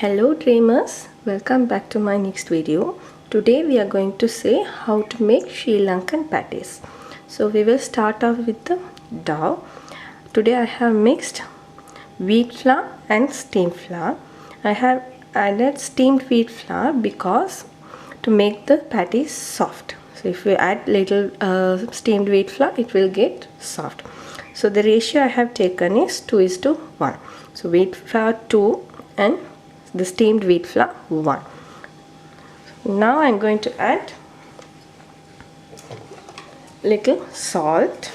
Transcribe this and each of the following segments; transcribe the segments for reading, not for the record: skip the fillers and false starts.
Hello dreamers, welcome back to my next video. Today we are going to say how to make Sri Lankan patties. So we will start off with the dough. Today I have mixed wheat flour and steamed flour. I have added steamed wheat flour because to make the patties soft. So if we add little steamed wheat flour, it will get soft. So the ratio I have taken is 2:1. So wheat flour 2 and the steamed wheat flour 1. Now I'm going to add little salt,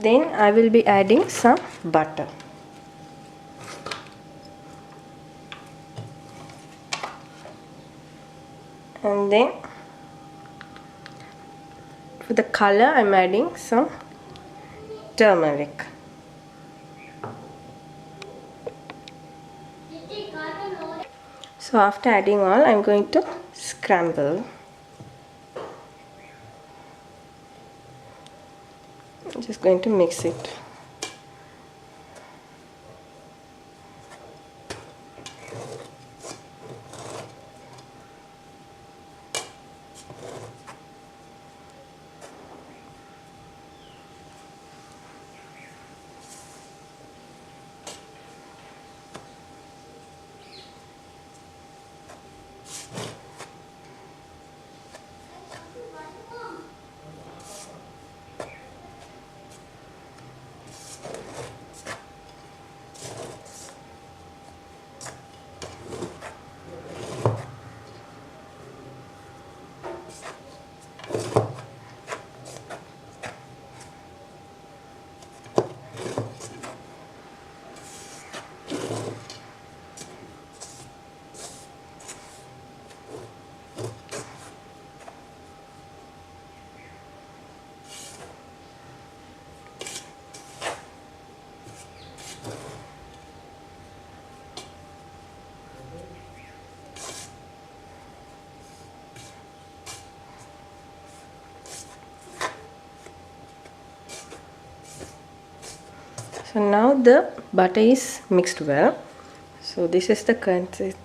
then I will be adding some butter, and then for the color I'm adding some turmeric. So after adding all, I'm going to scramble. I'm just going to mix it. So now the butter is mixed well. So this is the consistency.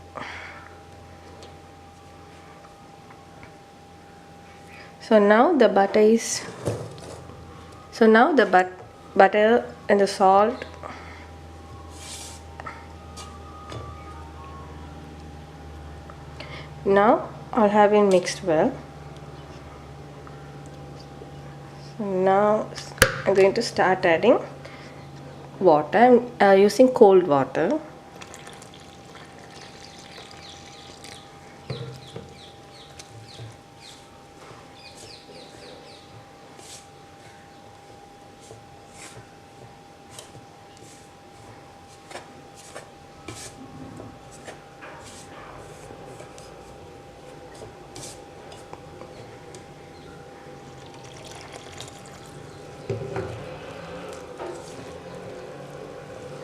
So now the butter is. So now the butter and the salt. Now all have been mixed well. So now I'm going to start adding water. I'm using cold water.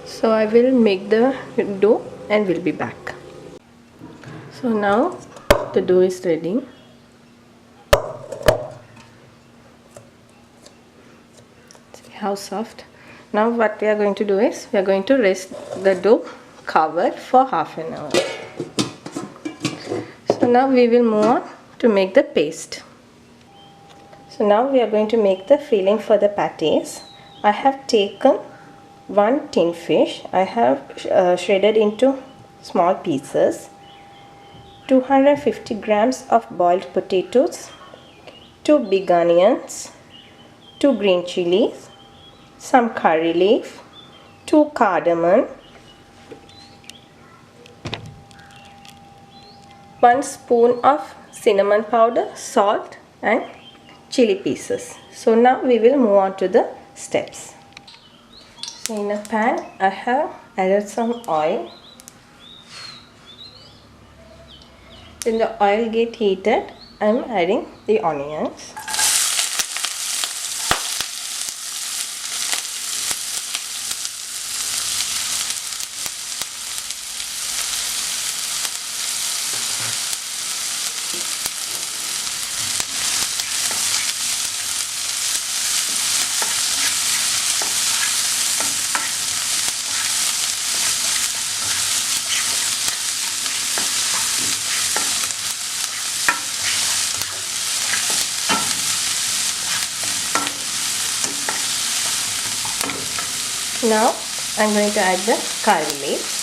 So I will make the dough and will be back. So now the dough is ready. See how soft. Now what we are going to do is we are going to rest the dough covered for half an hour. So now we will move on to make the paste. So now we are going to make the filling for the patties. I have taken one tin fish. I have shredded into small pieces. 250 grams of boiled potatoes, 2 big onions, 2 green chilies, some curry leaf, 2 cardamom, 1 spoon of cinnamon powder, salt and chili pieces. So now we will move on to the steps. So in a pan I have added some oil. When the oil get heated, I am adding the onions. Now I'm going to add the curry leaves.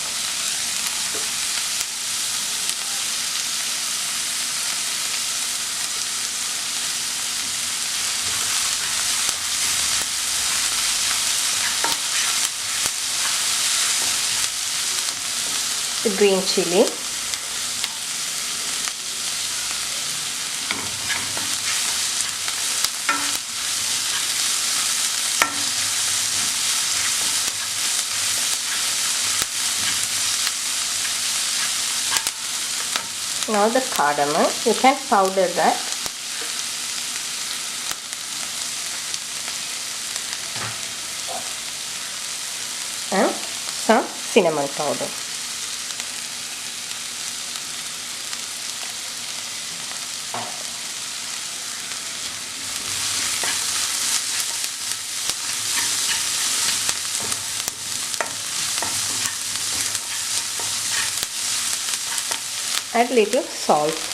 The green chili. Now the cardamom, you can powder that. And some cinnamon powder. Add little salt.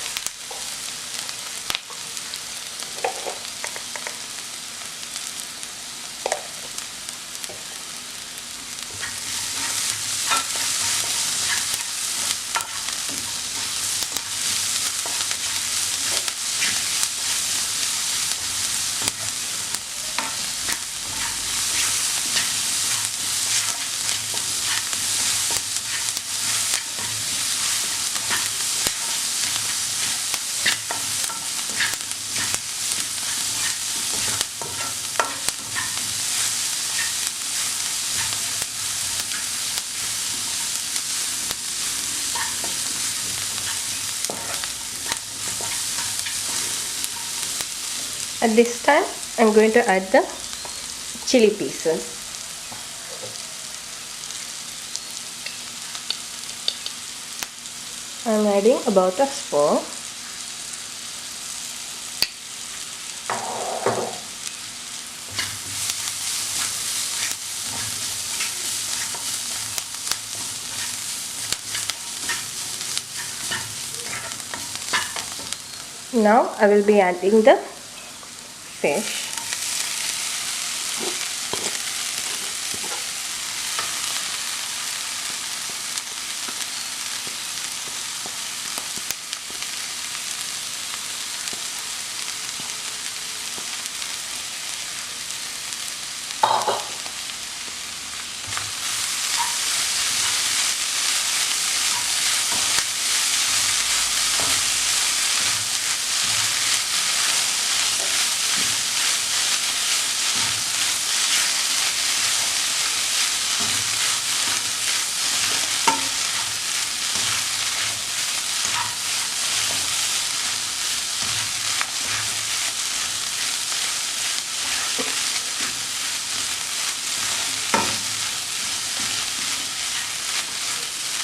At this time, I'm going to add the chili pieces. I'm adding about a spoon. Now I will be adding the fish.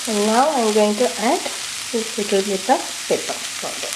And now I'm going to add a little bit of pepper powder.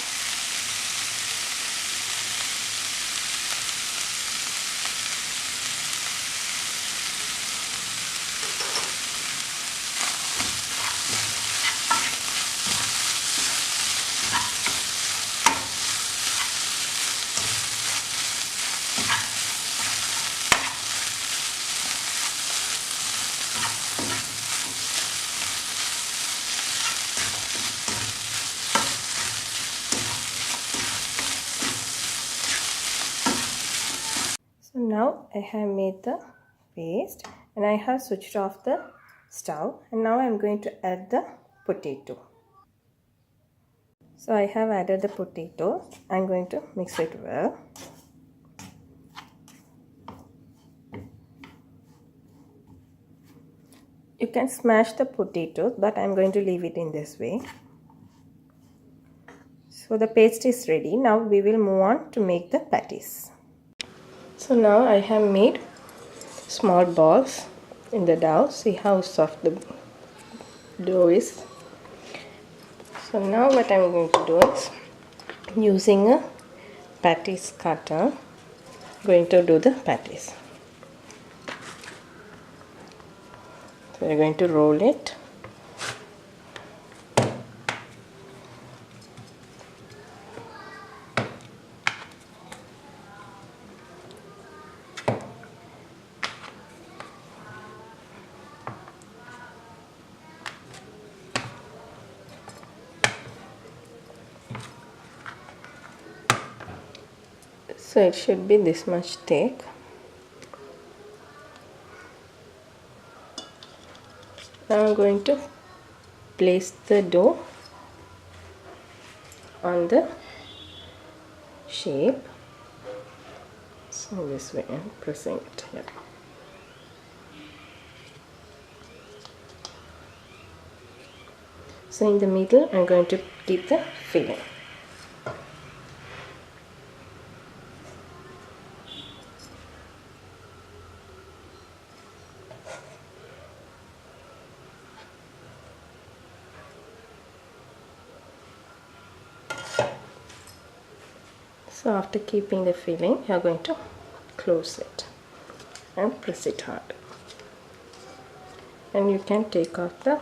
So now I have made the paste and I have switched off the stove, and now I am going to add the potato. So I have added the potato. I am going to mix it well. You can smash the potatoes, but I am going to leave it in this way. So the paste is ready. Now we will move on to make the patties. So now I have made small balls in the dough. See how soft the dough is. So now what I am going to do is, using a patties cutter, going to do the patties. So we are going to roll it. So it should be this much thick. Now I'm going to place the dough on the shape. So this way I'm pressing it here. So in the middle I'm going to keep the filling. So after keeping the filling, you are going to close it and press it hard. And you can take out the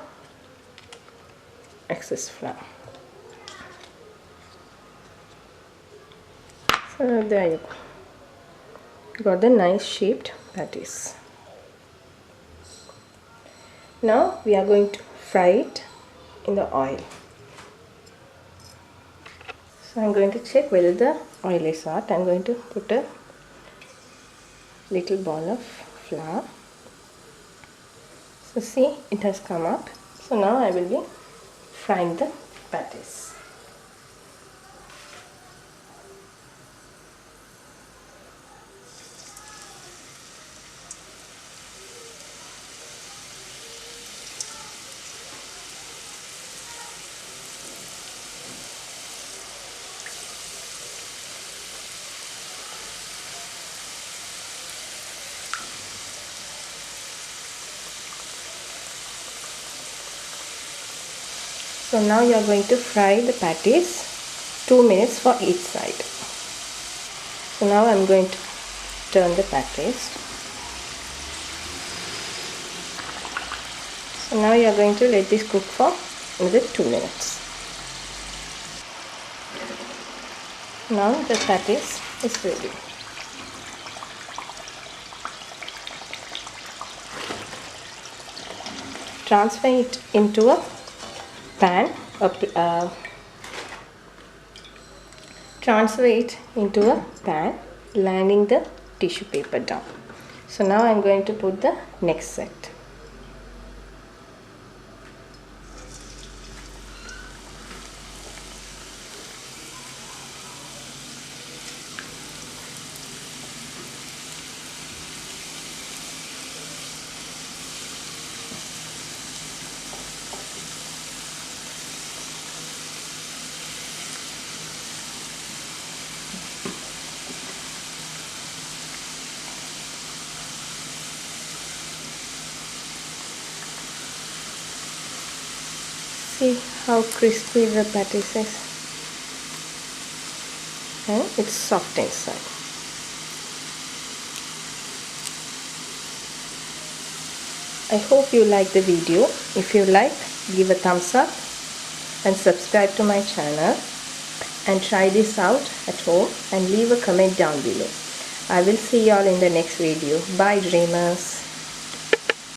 excess flour. So there you go. Got the nice shaped patties. Now we are going to fry it in the oil. So I'm going to check whether the oil is hot. I'm going to put a little ball of flour. So see, it has come up. So now I will be frying the patties. So now you are going to fry the patties 2 minutes for each side. So now I am going to turn the patties. So now you are going to let this cook for another 2 minutes. Now the patties is ready. Transfer it into a pan. Transfer it into a pan, lining the tissue paper down. So now I am going to put the next set. See how crispy the patties is, and it's soft inside. I hope you like the video. If you like, give a thumbs up and subscribe to my channel, and try this out at home and leave a comment down below. I will see you all in the next video. Bye dreamers.